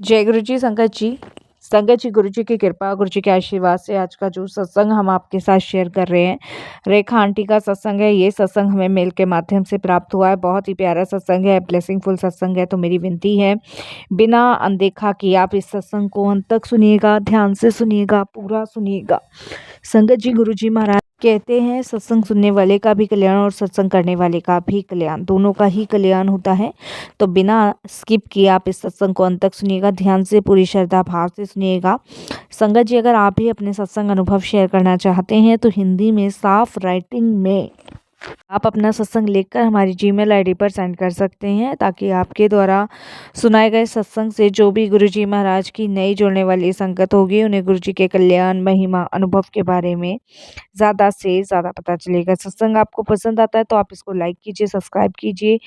जय गुरु जी, संगत जी। संगत जी, गुरु जी की कृपा, गुरु जी के आशीर्वाद से आज का जो सत्संग हम आपके साथ शेयर कर रहे हैं, रेखा आंटी का सत्संग है। ये सत्संग हमें मेल के माध्यम से प्राप्त हुआ है। बहुत ही प्यारा सत्संग है, ब्लेसिंगफुल सत्संग है। तो मेरी विनती है, बिना अनदेखा किए आप इस सत्संग को अंत तक सुनिएगा, ध्यान से सुनिएगा, पूरा सुनिएगा। संगत जी, गुरु जी महाराज कहते हैं, सत्संग सुनने वाले का भी कल्याण और सत्संग करने वाले का भी कल्याण, दोनों का ही कल्याण होता है। तो बिना स्किप किए आप इस सत्संग को अंत तक सुनिएगा, ध्यान से, पूरी श्रद्धा भाव से सुनिएगा। संगत जी, अगर आप भी अपने सत्संग अनुभव शेयर करना चाहते हैं तो हिंदी में साफ राइटिंग में आप अपना सत्संग लिखकर हमारी जीमेल आईडी पर सेंड कर सकते हैं, ताकि आपके द्वारा सुनाए गए सत्संग से जो भी गुरुजी महाराज की नई जुड़ने वाली संगत होगी, उन्हें गुरुजी के कल्याण, महिमा, अनुभव के बारे में ज़्यादा से ज़्यादा पता चलेगा। सत्संग आपको पसंद आता है तो आप इसको लाइक कीजिए, सब्सक्राइब कीजिए,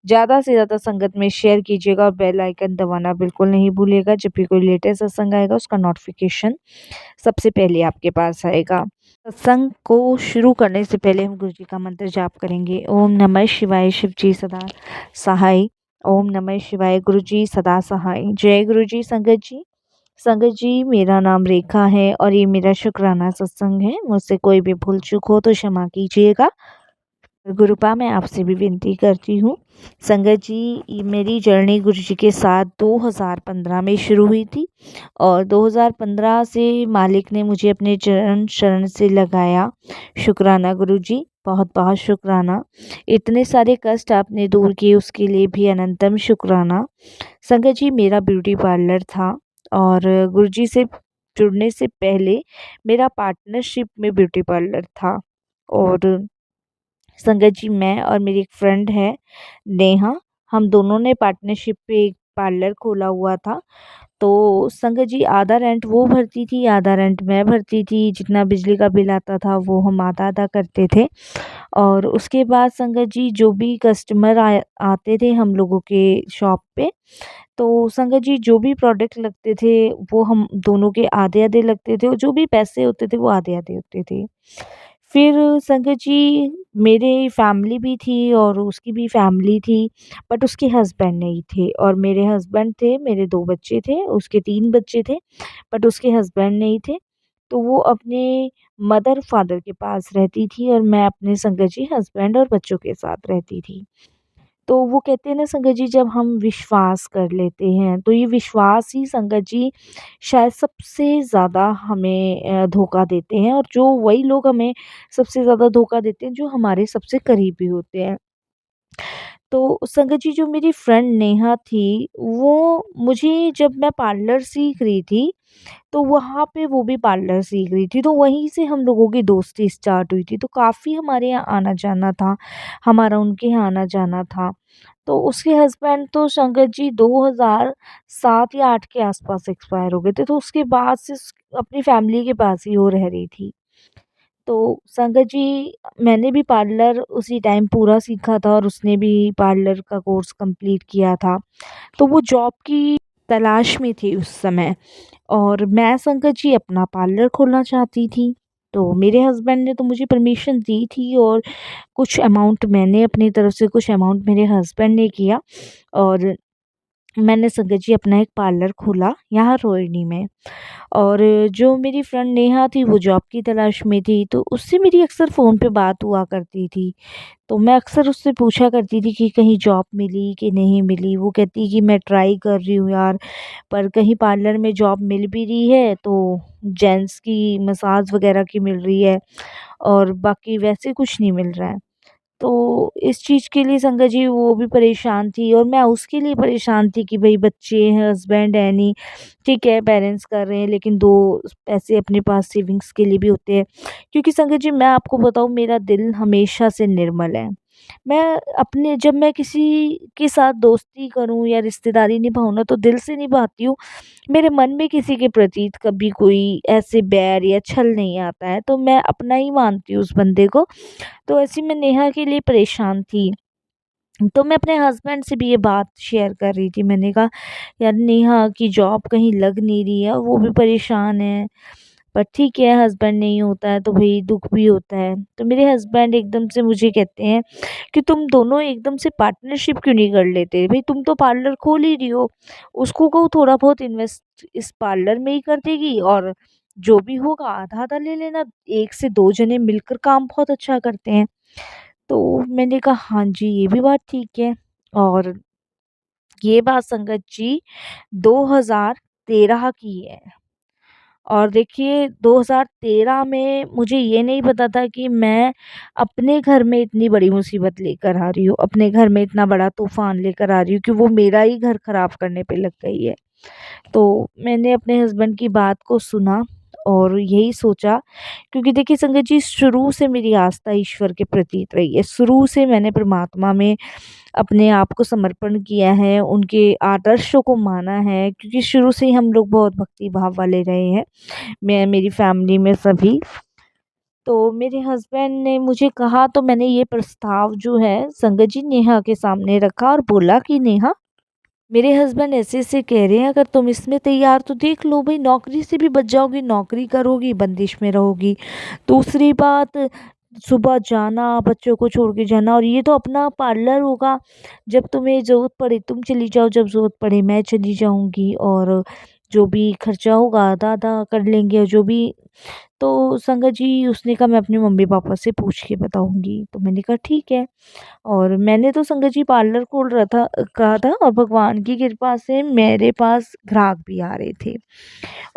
ज़्यादा से ज़्यादा संगत में शेयर कीजिएगा और बेल आइकन दबाना बिल्कुल नहीं भूलिएगा। जब भी कोई लेटेस्ट सत्संग आएगा उसका नोटिफिकेशन सबसे पहले आपके पास आएगा। सत्संग को शुरू करने से पहले हम गुरु जी का मंत्र जाप करेंगे। ओम नमः शिवाय, शिव जी सदा सहाय। ओम नमः शिवाय, गुरु जी सदा सहाय। जय गुरु जी। संगत जी, संगत जी, मेरा नाम रेखा है और ये मेरा शुक्राना सत्संग है। मुझसे कोई भी भूल चूक हो तो क्षमा कीजिएगा। गुरुपा मैं आपसे भी विनती करती हूँ। संगत जी, ये मेरी जर्नी गुरु जी के साथ 2015 में शुरू हुई थी और 2015 से मालिक ने मुझे अपने चरण शरण से लगाया। शुक्राना गुरु जी, बहुत बहुत शुक्राना। इतने सारे कष्ट आपने दूर किए उसके लिए भी अनंतम शुक्राना। संगत जी, मेरा ब्यूटी पार्लर था और गुरु जी से जुड़ने से पहले मेरा पार्टनरशिप में ब्यूटी पार्लर था। और संगत जी, मैं और मेरी एक फ्रेंड है नेहा, हम दोनों ने पार्टनरशिप पे एक पार्लर खोला हुआ था। तो संगत जी, आधा रेंट वो भरती थी, आधा रेंट मैं भरती थी। जितना बिजली का बिल आता था वो हम आधा आधा करते थे। और उसके बाद संगत जी, जो भी कस्टमर आते थे हम लोगों के शॉप पे, तो संगत जी जो भी प्रोडक्ट लगते थे वो हम दोनों के आधे आधे लगते थे और जो भी पैसे होते थे वो आधे आधे होते थे। फिर संगत जी, मेरी फैमिली भी थी और उसकी भी फैमिली थी, बट उसके हस्बैंड नहीं थे। और मेरे हस्बैंड थे, मेरे 2 बच्चे थे, उसके 3 बच्चे थे, बट उसके हस्बैंड नहीं थे। तो वो अपने मदर फादर के पास रहती थी और मैं अपने संगत जी हस्बैंड और बच्चों के साथ रहती थी। तो वो कहते हैं ना संगत जी, जब हम विश्वास कर लेते हैं तो ये विश्वास ही संगत जी शायद सबसे ज़्यादा हमें धोखा देते हैं, और जो वही लोग हमें सबसे ज़्यादा धोखा देते हैं जो हमारे सबसे करीबी होते हैं। तो संगत जी, जो मेरी फ्रेंड नेहा थी, वो मुझे, जब मैं पार्लर सीख रही थी तो वहाँ पे वो भी पार्लर सीख रही थी, तो वहीं से हम लोगों की दोस्ती स्टार्ट हुई थी। तो काफ़ी हमारे यहाँ आना-जाना था, हमारा उनके यहाँ आना-जाना था। तो उसके हस्बैंड तो संगत जी 2007 या 8 के आस-पास एक्सपायर हो गए थे, तो उसके बाद से अपनी फैमिली के पास ही वो रह रही थी। तो संगत जी, मैंने भी पार्लर उसी टाइम पूरा सीखा था और उसने भी पार्लर का कोर्स कंप्लीट किया था। तो वो जॉब की तलाश में थी उस समय और मैं संगत जी अपना पार्लर खोलना चाहती थी। तो मेरे हस्बैंड ने तो मुझे परमिशन दी थी और कुछ अमाउंट मैंने अपनी तरफ से, कुछ अमाउंट मेरे हस्बैंड ने किया और मैंने संगत जी अपना एक पार्लर खोला यहाँ रोहिणी में। और जो मेरी फ्रेंड नेहा थी वो जॉब की तलाश में थी, तो उससे मेरी अक्सर फ़ोन पे बात हुआ करती थी। तो मैं अक्सर उससे पूछा करती थी कि कहीं जॉब मिली कि नहीं मिली। वो कहती कि मैं ट्राई कर रही हूँ यार, पर कहीं पार्लर में जॉब मिल भी रही है तो जेंट्स की मसाज वगैरह की मिल रही है और बाकी वैसे कुछ नहीं मिल रहा है। तो इस चीज़ के लिए संगत जी वो भी परेशान थी और मैं उसके लिए परेशान थी कि भई बच्चे हैं, हस्बैंड है नहीं, ठीक है पेरेंट्स कर रहे हैं, लेकिन 2 पैसे अपने पास सेविंग्स के लिए भी होते हैं। क्योंकि संगत जी, मैं आपको बताऊँ, मेरा दिल हमेशा से निर्मल है। मैं अपने, जब मैं किसी के साथ दोस्ती करूँ या रिश्तेदारी निभाऊँ ना, तो दिल से निभाती हूँ। मेरे मन में किसी के प्रति कभी कोई ऐसे बैर या छल नहीं आता है, तो मैं अपना ही मानती हूँ उस बंदे को। तो ऐसे में नेहा के लिए परेशान थी। तो मैं अपने हस्बैंड से भी ये बात शेयर कर रही थी। मैंने कहा, यार नेहा की जॉब कहीं लग नहीं रही है और वो भी परेशान है। पर ठीक है, हस्बैंड नहीं होता है तो भई दुःख भी होता है। तो मेरे हस्बैंड एकदम से मुझे कहते हैं कि तुम दोनों एकदम से पार्टनरशिप क्यों नहीं कर लेते? भई तुम तो पार्लर खोल ही रही हो, उसको कहो थोड़ा बहुत इन्वेस्ट इस पार्लर में ही कर देगी और जो भी होगा आधा-आधा ले लेना, 1 से 2 जने मिलकर काम बहुत अच्छा करते हैं। तो मैंने कहा हाँ जी, ये भी बात ठीक है। और ये बात संगत जी 2013 की है। और देखिए 2013 में मुझे ये नहीं पता था कि मैं अपने घर में इतनी बड़ी मुसीबत लेकर आ रही हूँ, अपने घर में इतना बड़ा तूफ़ान लेकर आ रही हूँ कि वो मेरा ही घर ख़राब करने पे लग गई है। तो मैंने अपने हस्बैंड की बात को सुना और यही सोचा, क्योंकि देखिए संगत जी शुरू से मेरी आस्था ईश्वर के प्रति रही है। शुरू से मैंने परमात्मा में अपने आप को समर्पण किया है, उनके आदर्शों को माना है, क्योंकि शुरू से ही हम लोग बहुत भक्ति भाव वाले रहे हैं। मैं, मेरी फैमिली में सभी। तो मेरे हस्बैंड ने मुझे कहा तो मैंने ये प्रस्ताव जो है संगत जी नेहा के सामने रखा और बोला कि नेहा, मेरे हस्बैंड ऐसे-ऐसे कह रहे हैं, अगर तुम इसमें तैयार तो देख लो भई, नौकरी से भी बच जाओगी, नौकरी करोगी, बंदिश में रहोगी। दूसरी बात, सुबह जाना, बच्चों को छोड़ के जाना, और ये तो अपना पार्लर होगा, जब तुम्हें ज़रूरत पड़े तुम चली जाओ, जब ज़रूरत पड़े मैं चली जाऊँगी, और जो भी खर्चा होगा आधा-आधा कर लेंगे, और जो भी। तो संगत जी उसने कहा मैं अपने मम्मी-पापा से पूछ के बताऊँगी। तो मैंने कहा ठीक है। और मैंने तो संगत जी पार्लर खोल रहा था कहा था, और भगवान की कृपा से मेरे पास ग्राहक भी आ रहे थे,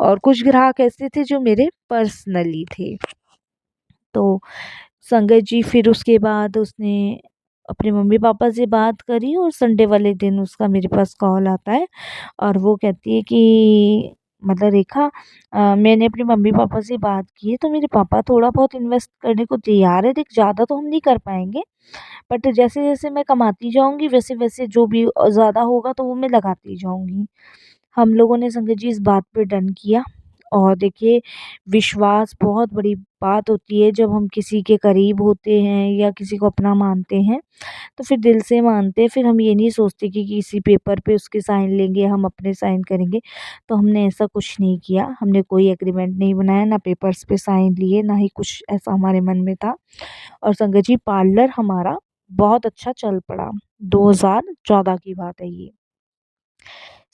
और कुछ ग्राहक ऐसे थे जो मेरे पर्सनली थे। तो संगत जी फिर उसके बाद उसने अपने मम्मी-पापा से बात करी, और संडे वाले दिन उसका मेरे पास कॉल आता है और वो कहती है कि मतलब रेखा, मैंने अपने मम्मी-पापा से बात की है तो मेरे पापा थोड़ा बहुत इन्वेस्ट करने को तैयार है। देख, ज़्यादा तो हम नहीं कर पाएँगे, बट जैसे-जैसे मैं कमाती जाऊँगी वैसे-वैसे जो भी ज़्यादा होगा तो वो मैं लगाती जाऊँगी। हम लोगों ने संगत जी इस बात पे डन किया। और देखिए, विश्वास बहुत बड़ी बात होती है जब हम किसी के करीब होते हैं या किसी को अपना मानते हैं, तो फिर दिल से मानते हैं। फिर हम ये नहीं सोचते कि किसी पेपर पे उसके साइन लेंगे, हम अपने साइन करेंगे। तो हमने ऐसा कुछ नहीं किया, हमने कोई एग्रीमेंट नहीं बनाया, ना पेपर्स पे साइन लिए, ना ही कुछ ऐसा हमारे मन में था। और संगत जी पार्लर हमारा बहुत अच्छा चल पड़ा। 2014 की बात है ये।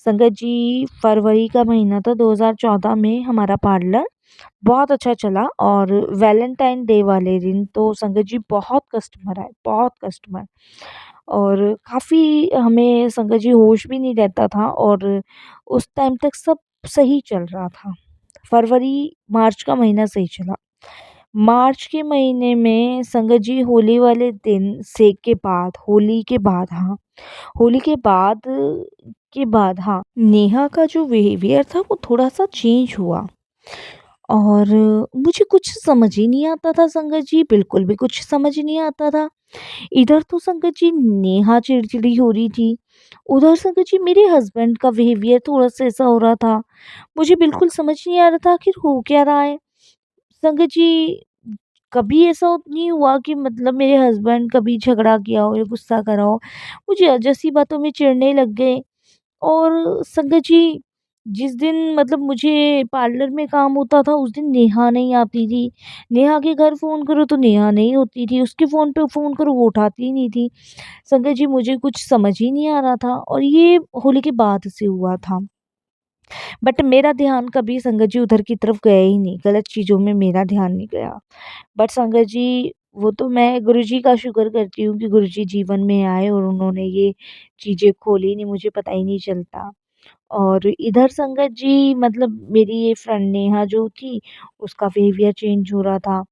संगत जी फरवरी का महीना था 2014 में, हमारा पार्लर बहुत अच्छा चला, और वैलेंटाइन डे वाले दिन तो संगत जी बहुत कस्टमर आए, बहुत कस्टमर। और काफ़ी हमें संगत जी होश भी नहीं रहता था, और उस टाइम तक सब सही चल रहा था। फरवरी मार्च का महीना सही चला। मार्च के महीने में संगत जी होली वाले दिन से के बाद, होली के बाद, हाँ, होली के बाद हाँ, नेहा का जो बिहेवियर था वो थोड़ा-सा चेंज हुआ। और मुझे कुछ समझ ही नहीं आता था संगत जी, बिल्कुल भी कुछ समझ नहीं आता था। इधर तो संगत जी नेहा चिड़चिड़ी हो रही थी, उधर संगत जी मेरे हस्बैंड का बिहेवियर थोड़ा-सा ऐसा हो रहा था। मुझे बिल्कुल समझ नहीं आ रहा था आखिर हो क्या रहा है? संगत जी कभी ऐसा नहीं हुआ कि मतलब मेरे हस्बैंड कभी झगड़ा किया हो या गुस्सा करा हो। मुझे अजब-सी बातों में चिढ़ने लग गए। और संगत जी जिस दिन मतलब मुझे पार्लर में काम होता था उस दिन नेहा नहीं आती थी। नेहा के घर फ़ोन करो तो नेहा नहीं होती थी, उसके फ़ोन पे फ़ोन करो वो उठाती ही नहीं थी। संगत जी मुझे कुछ समझ ही नहीं आ रहा था, और ये होली के बाद से हुआ था। बट मेरा ध्यान कभी संगत जी उधर की तरफ गया ही नहीं, गलत चीज़ों में मेरा ध्यान नहीं गया। बट संगत जी वो तो मैं गुरुजी का शुक्र करती हूँ कि गुरुजी जीवन में आए और उन्होंने ये चीज़ें खोली नहीं, मुझे पता ही नहीं चलता। और इधर संगत जी मतलब मेरी ये फ्रेंड नेहा जो थी उसका बिहेवियर चेंज हो रहा था।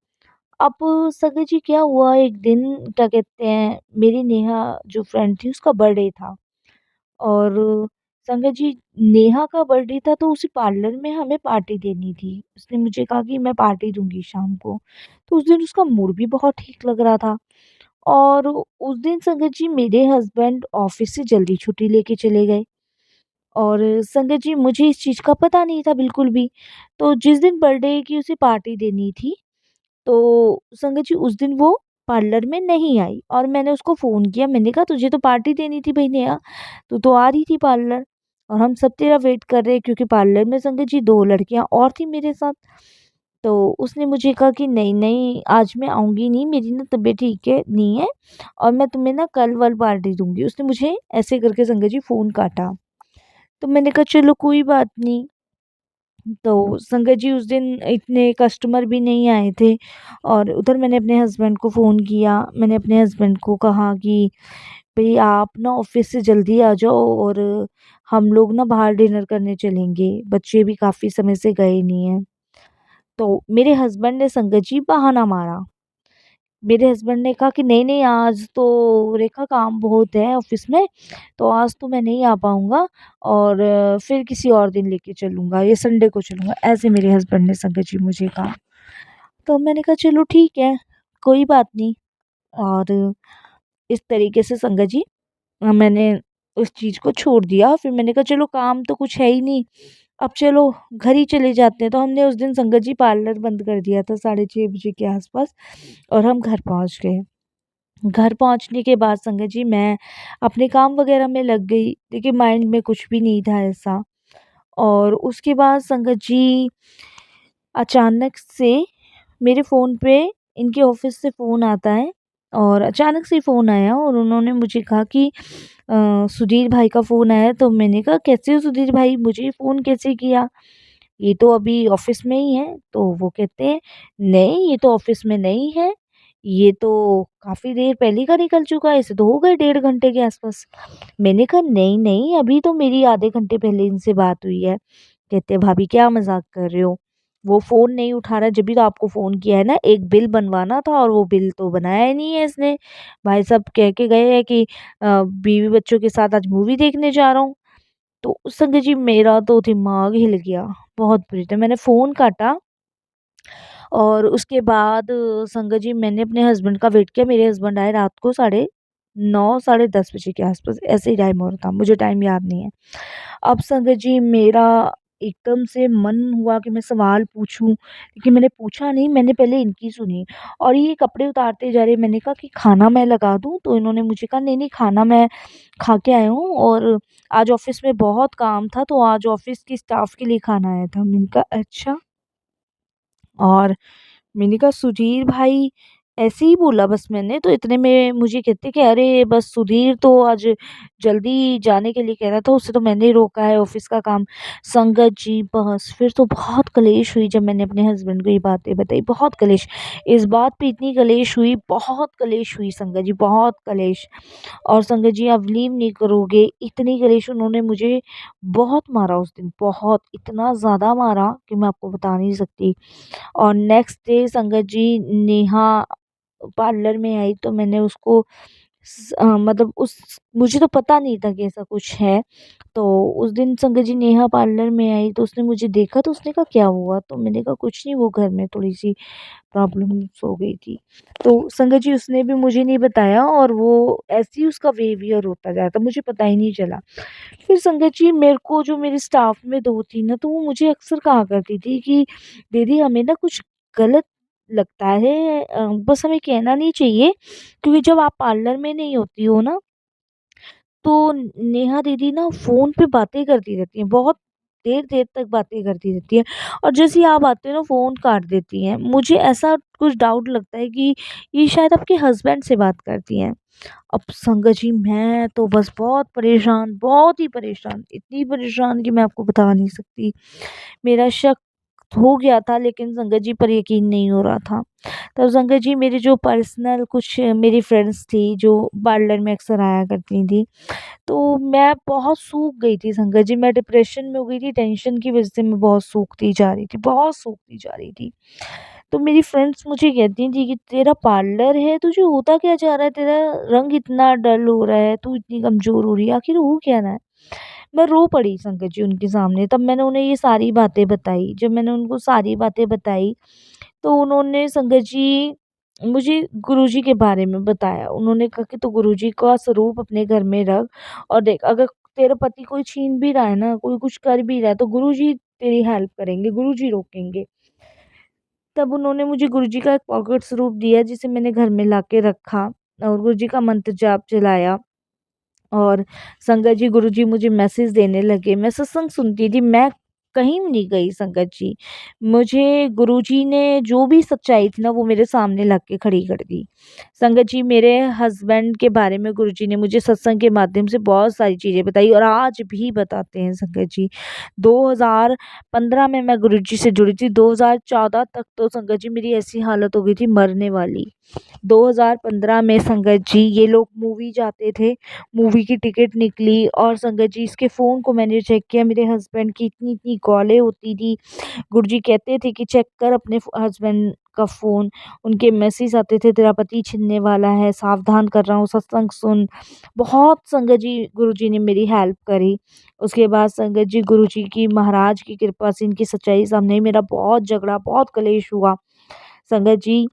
अब संगत जी क्या हुआ, एक दिन क्या कहते हैं, मेरी नेहा जो फ्रेंड थी उसका बर्थडे था, और संगत जी नेहा का बर्थडे था तो उसे पार्लर में हमें पार्टी देनी थी। उसने मुझे कहा कि मैं पार्टी दूँगी शाम को। तो उस दिन उसका मूड भी बहुत ठीक लग रहा था, और उस दिन संगत जी मेरे हस्बैंड ऑफ़िस से जल्दी छुट्टी लेके चले गए, और संगत जी मुझे इस चीज़ का पता नहीं था बिल्कुल भी। तो जिस दिन बर्थडे की उसे पार्टी देनी थी, तो संगत जी उस दिन वो पार्लर में नहीं आई, और मैंने उसको फ़ोन किया, मैंने कहा तुझे तो पार्टी देनी थी भई नेहा, तू तो आ रही थी पार्लर, और हम सब तेरा वेट कर रहे हैं, क्योंकि पार्लर में संगत जी 2 लड़कियाँ और थी मेरे साथ। तो उसने मुझे कहा कि नहीं-नहीं आज मैं आऊँगी नहीं, मेरी ना तबीयत ठीक है नहीं है और मैं तुम्हें ना कल-वल पार्टी दूँगी। उसने मुझे ऐसे करके संगत जी फ़ोन काटा। तो मैंने कहा चलो कोई बात नहीं। तो संगत जी उस दिन इतने कस्टमर भी नहीं आए थे और उधर मैंने अपने हस्बैंड को फ़ोन किया। मैंने अपने हस्बैंड को कहा कि भई आप ना ऑफ़िस से जल्दी आ जाओ और हम लोग ना बाहर डिनर करने चलेंगे। बच्चे भी काफ़ी समय से गए नहीं हैं। तो मेरे हस्बैंड ने संगत जी बहाना मारा। मेरे हस्बैंड ने कहा कि नहीं-नहीं आज तो रेखा काम बहुत है ऑफ़िस में, तो आज तो मैं नहीं आ पाऊँगा और फिर किसी और दिन लेके चलूँगा या संडे को चलूँगा। ऐसे मेरे हस्बैंड ने संगत जी मुझे कहा। तो मैंने कहा चलो ठीक है, कोई बात नहीं और इस तरीके से संगत जी मैंने उस चीज़ को छोड़ दिया। फिर मैंने कहा चलो काम तो कुछ है ही नहीं, अब चलो घर ही चले जाते हैं। तो हमने उस दिन संगत जी पार्लर बंद कर दिया था 6:30 बजे के आस-पास और हम घर पहुँच गए। घर पहुँचने के बाद संगत जी मैं अपने काम वग़ैरह में लग गई, देखिए माइंड में कुछ भी नहीं था ऐसा। और उसके बाद संगत जी अचानक से मेरे फ़ोन पे इनके ऑफ़िस से फ़ोन आता है और अचानक से फ़ोन आया और उन्होंने मुझे कहा कि सुधीर भाई का फ़ोन आया है। तो मैंने कहा कैसे हो सुधीर भाई? मुझे फ़ोन कैसे किया? ये तो अभी ऑफ़िस में ही है। तो वो कहते हैं नहीं ये तो ऑफ़िस में नहीं है, ये तो काफ़ी देर पहले का निकल चुका है, इसे तो हो गए 1.5 घंटे के आस-पास। मैंने कहा नहीं-नहीं अभी तो मेरी आधे घंटे पहले इनसे बात हुई है। कहते हैं भाभी क्या मज़ाक कर रहे हो? वो फ़ोन नहीं उठा रहा है जब भी तो आपको फ़ोन किया है ना, एक बिल बनवाना था और वो बिल तो बनाया ही नहीं है इसने। भाई साहब कह के गए हैं कि बीवी बच्चों के साथ आज मूवी देखने जा रहा हूँ। तो उस संगत जी मेरा तो दिमाग हिल गया, बहुत बुरी तरह। मैंने फ़ोन काटा और उसके बाद संगत जी मैंने अपने हस्बैंड का वेट किया। मेरे हस्बैंड आए रात को साढ़े 9 साढ़े 10 बजे के आस-पास, ऐसे ही टाइम हो रहा था, मुझे टाइम याद नहीं है। अब संगत जी मेरा एकदम से मन हुआ कि मैं सवाल पूछूँ, लेकिन मैंने पूछा नहीं, मैंने पहले इनकी सुनी और ये कपड़े उतारते जा रहे। मैंने कहा कि खाना मैं लगा दूँ? तो इन्होंने मुझे कहा नहीं-नहीं खाना मैं खा के आया हूँ और आज ऑफ़िस में बहुत काम था, तो आज ऑफ़िस की स्टाफ़ के लिए खाना आया था। मैंने कहा अच्छा। और मैंने कहा सुधीर भाई ऐसे ही बोला बस मैंने, तो इतने में मुझे कहते कि अरे बस सुधीर तो आज जल्दी जाने के लिए कह रहा था, उसे तो मैंने ही रोका है ऑफिस का काम। संगत जी बस फिर तो बहुत कलेश हुई जब मैंने अपने हस्बैंड को ये बातें बताई, बहुत कलेश। इस बात पे इतनी कलेश हुई, बहुत कलेश हुई संगत जी, बहुत कलेश। और संगत जी आप बिलीव नहीं करोगे, इतनी कलेश उन्होंने मुझे बहुत मारा उस दिन, बहुत इतना ज़्यादा मारा कि मैं आपको बता नहीं सकती। और नेक्स्ट डे संगत जी नेहा पार्लर में आई तो मैंने उसको मतलब उस मुझे तो पता नहीं था कि ऐसा कुछ है। तो उस दिन संगत जी नेहा पार्लर में आई तो उसने मुझे देखा तो उसने कहा क्या हुआ? तो मैंने कहा कुछ नहीं वो घर में थोड़ी-सी प्रॉब्लम्स हो गई थी। तो संगत जी उसने भी मुझे नहीं बताया और वो ऐसे ही उसका बिहेवियर होता जा रहा था, मुझे पता ही नहीं चला। फिर संगत जी मेरे को जो मेरे स्टाफ में 2 थी ना, तो वो मुझे अक्सर कहा करती थी कि दीदी हमें ना कुछ गलत लगता है, बस हमें कहना नहीं चाहिए क्योंकि जब आप पार्लर में नहीं होती हो ना, तो नेहा दीदी ना फ़ोन पे बातें करती रहती हैं, बहुत देर-देर तक बातें करती रहती हैं और जैसे ही आप आते हो ना फ़ोन काट देती हैं। मुझे ऐसा कुछ डाउट लगता है कि ये शायद आपके हस्बैंड से बात करती हैं। अब संगत जी मैं तो बस बहुत परेशान, बहुत ही परेशान, इतनी परेशान कि मैं आपको बता नहीं सकती। मेरा शक हो गया था लेकिन संगत जी पर यकीन नहीं हो रहा था। तब संगत जी मेरे जो पर्सनल कुछ मेरी फ्रेंड्स थी जो पार्लर में अक्सर आया करती थी, तो मैं बहुत सूख गई थी संगत जी, मैं डिप्रेशन में हो गई थी, टेंशन की वज़ह से मैं बहुत सूखती जा रही थी, बहुत सूखती जा रही थी। तो मेरी फ्रेंड्स मुझे कहती थी कि तेरा पार्लर है, तुझे होता क्या जा रहा है? तेरा रंग इतना डल हो रहा है, तू इतनी कमज़ोर हो रही है, आखिर हो क्या रहा है? मैं रो पड़ी संगत जी उनके सामने, तब मैंने उन्हें ये सारी बातें बताई। जब मैंने उनको सारी बातें बताई, तो उन्होंने संगत जी मुझे गुरुजी के बारे में बताया। उन्होंने कहा कि तू गुरुजी का स्वरूप अपने घर में रख और देख अगर तेरा पति कोई छीन भी रहा है ना, कोई कुछ कर भी रहा है, तो गुरुजी तेरी हेल्प करेंगे, गुरुजी रोकेंगे। तब उन्होंने मुझे गुरुजी का एक पॉकेट स्वरूप दिया जिसे मैंने घर में लाके रखा और गुरुजी का मंत्र जाप चलाया और संगत जी गुरुजी मुझे मैसेज देने लगे। मैं सत्संग सुनती थी, मैं कहीं नहीं गई संगत जी। मुझे गुरुजी ने जो भी सच्चाई थी ना वो मेरे सामने ला के खड़ी कर दी। संगत जी, मेरे हस्बैंड के बारे में गुरुजी ने मुझे सत्संग के माध्यम से बहुत सारी चीज़ें बताई और आज भी बताते हैं संगत जी। 2015 में मैं गुरुजी से जुड़ी थी, 2014 तक तो संगत जी मेरी ऐसी हालत हो गई थी मरने वाली। 2015 में संगत जी ये लोग मूवी जाते थे, मूवी की टिकट निकली और संगत जी इसके फ़ोन को मैंने चेक किया, मेरे हस्बैंड की इतनी-इतनी कॉलें होती थी। गुरुजी कहते थे कि चेक कर अपने हस्बैंड का फ़ोन, उनके मैसेज आते थे, तेरा पति छिनने वाला है, सावधान कर रहा हूँ, सत्संग सुन। बहुत संगत जी गुरुजी ने मेरी हेल्प करी। उसके बाद संगत जी गुरुजी की महाराज की कृपा से इनकी सच्चाई सामने आई, मेरा बहुत झगड़ा, बहुत कलेश हुआ। संगत जी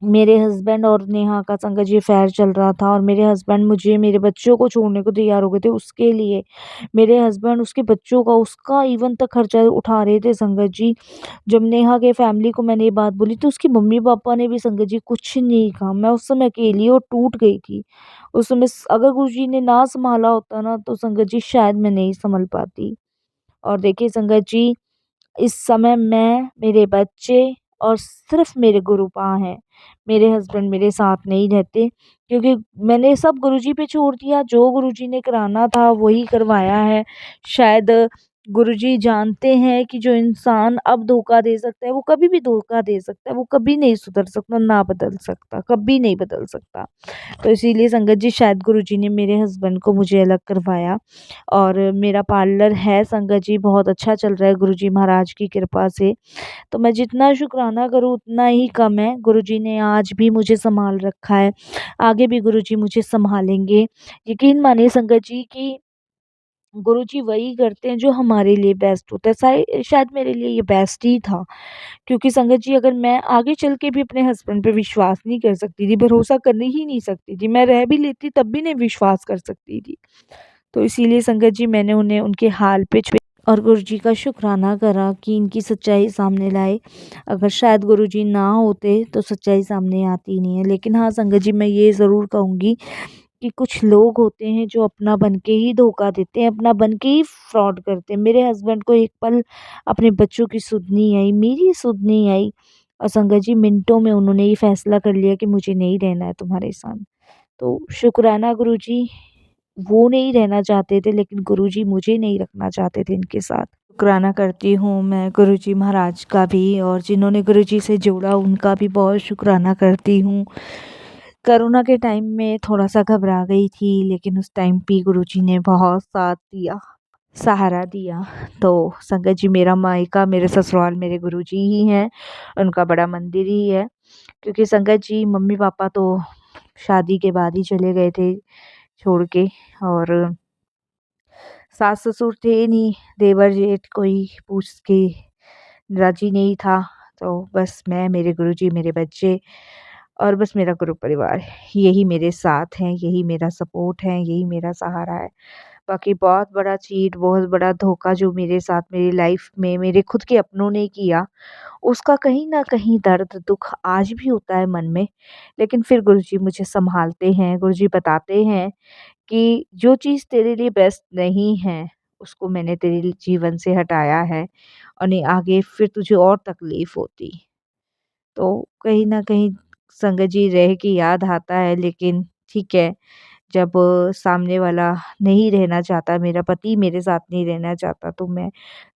मेरे हस्बैंड और नेहा का संगत जी अफेयर चल रहा था और मेरे हस्बैंड मुझे मेरे बच्चों को छोड़ने को तैयार हो गए थे उसके लिए। मेरे हस्बैंड उसके बच्चों का, उसका इवन तक खर्चा उठा रहे थे संगत जी। जब नेहा के फैमिली को मैंने ये बात बोली तो उसके मम्मी-पापा ने भी संगत जी कुछ नहीं कहा। मैं उस समय अकेली और टूट गई थी। उस समय अगर गुरुजी ने ना सँभाला होता ना तो संगत जी शायद मैं नहीं सँभल पाती। और देखिए संगत जी, इस समय मैं, मेरे बच्चे और सिर्फ़ मेरे गुरुपा हैं। मेरे हस्बैंड मेरे साथ नहीं रहते क्योंकि मैंने सब गुरुजी पे छोड़ दिया, जो गुरुजी ने कराना था वही करवाया है। शायद गुरुजी जानते हैं कि जो इंसान अब धोखा दे सकता है, वो कभी भी धोखा दे सकता है, वो कभी नहीं सुधर सकता, ना बदल सकता, कभी नहीं बदल सकता। तो इसीलिए संगत जी शायद गुरुजी ने मेरे हस्बैंड को मुझे अलग करवाया और मेरा पार्लर है संगत जी, बहुत अच्छा चल रहा है गुरुजी महाराज की कृपा से। तो मैं जितना शुक्राना करूँ उतना ही कम है। गुरुजी ने आज भी मुझे सँभाल रखा है, आगे भी गुरुजी मुझे सँभालेंगे। यकीन मानिए संगत जी कि गुरुजी वही करते हैं जो हमारे लिए बेस्ट होता है। शायद मेरे लिए ये बेस्ट ही था क्योंकि संगत जी अगर मैं आगे चल के भी अपने हस्बैंड पे विश्वास नहीं कर सकती थी, भरोसा करने ही नहीं सकती थी, मैं रह भी लेती तब भी नहीं विश्वास कर सकती थी। तो इसीलिए संगत जी मैंने उन्हें उनके हाल पे छोड़ और गुरुजी का शुक्राना करा कि इनकी सच्चाई सामने लाए। अगर शायद गुरुजी ना होते तो सच्चाई सामने आती ही नहीं है। लेकिन हाँ संगत जी, मैं ये ज़रूर कहूँगी कि कुछ लोग होते हैं जो अपना बन के ही धोखा देते हैं, अपना बन के ही फ्रॉड करते हैं। मेरे हस्बैंड को एक पल अपने बच्चों की सुध नहीं आई, मेरी सुध नहीं आई और संगत जी मिनटों में उन्होंने ये फैसला कर लिया कि मुझे नहीं रहना है तुम्हारे साथ। तो शुक्राना गुरुजी, वो नहीं रहना चाहते थे लेकिन गुरुजी मुझे नहीं रखना चाहते थे इनके साथ। शुक्राना करती हूँ मैं गुरुजी महाराज का भी और जिन्होंने गुरुजी से जोड़ा उनका भी बहुत शुक्राना करती हूँ। कोरोना के टाइम में थोड़ा-सा घबरा गई थी लेकिन उस टाइम पे गुरुजी ने बहुत साथ दिया, सहारा दिया। तो संगत जी मेरा मायका, मेरे ससुराल मेरे गुरुजी ही हैं, उनका बड़ा मंदिर ही है क्योंकि संगत जी मम्मी-पापा तो शादी के बाद ही चले गए थे छोड़ के और सास-ससुर थे नहीं, देवर-जेठ कोई पूछ के राज़ी नहीं था। तो बस मैं, मेरे गुरुजी, मेरे बच्चे और बस मेरा गुरु परिवार, यही मेरे साथ हैं, यही मेरा सपोर्ट है, यही मेरा सहारा है। बाकी बहुत बड़ा चीट, बहुत बड़ा धोखा जो मेरे साथ मेरी लाइफ़ में मेरे खुद के अपनों ने किया, उसका कहीं न कहीं दर्द, दुःख आज भी होता है मन में। लेकिन फिर गुरुजी मुझे सँभालते हैं, गुरुजी बताते हैं कि जो चीज़ तेरे लिए बेस्ट नहीं है, उसको मैंने तेरे जीवन से हटाया है और नहीं आगे फिर तुझे और तकलीफ़ होती। तो कहीं न कहीं संगत जी रह के याद आता है लेकिन ठीक है, जब सामने वाला नहीं रहना चाहता, मेरा पति मेरे साथ नहीं रहना चाहता तो मैं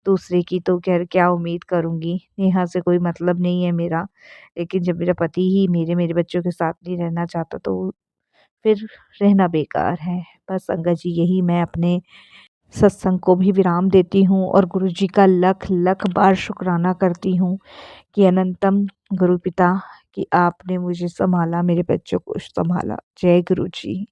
दूसरे की तो ख़ैर क्या उम्मीद करूँगी, नेहा से कोई मतलब नहीं है मेरा। लेकिन जब मेरा पति ही मेरे बच्चों के साथ नहीं रहना चाहता तो फिर रहना बेकार है। बस संगत जी यही मैं अपने सत्संग को भी विराम देती हूँ और गुरुजी का लख-लख बार शुक्राना करती हूँ कि अनंतम गुरु पिता कि आपने मुझे सँभाला, मेरे बच्चों को सँभाला। जय गुरु जी।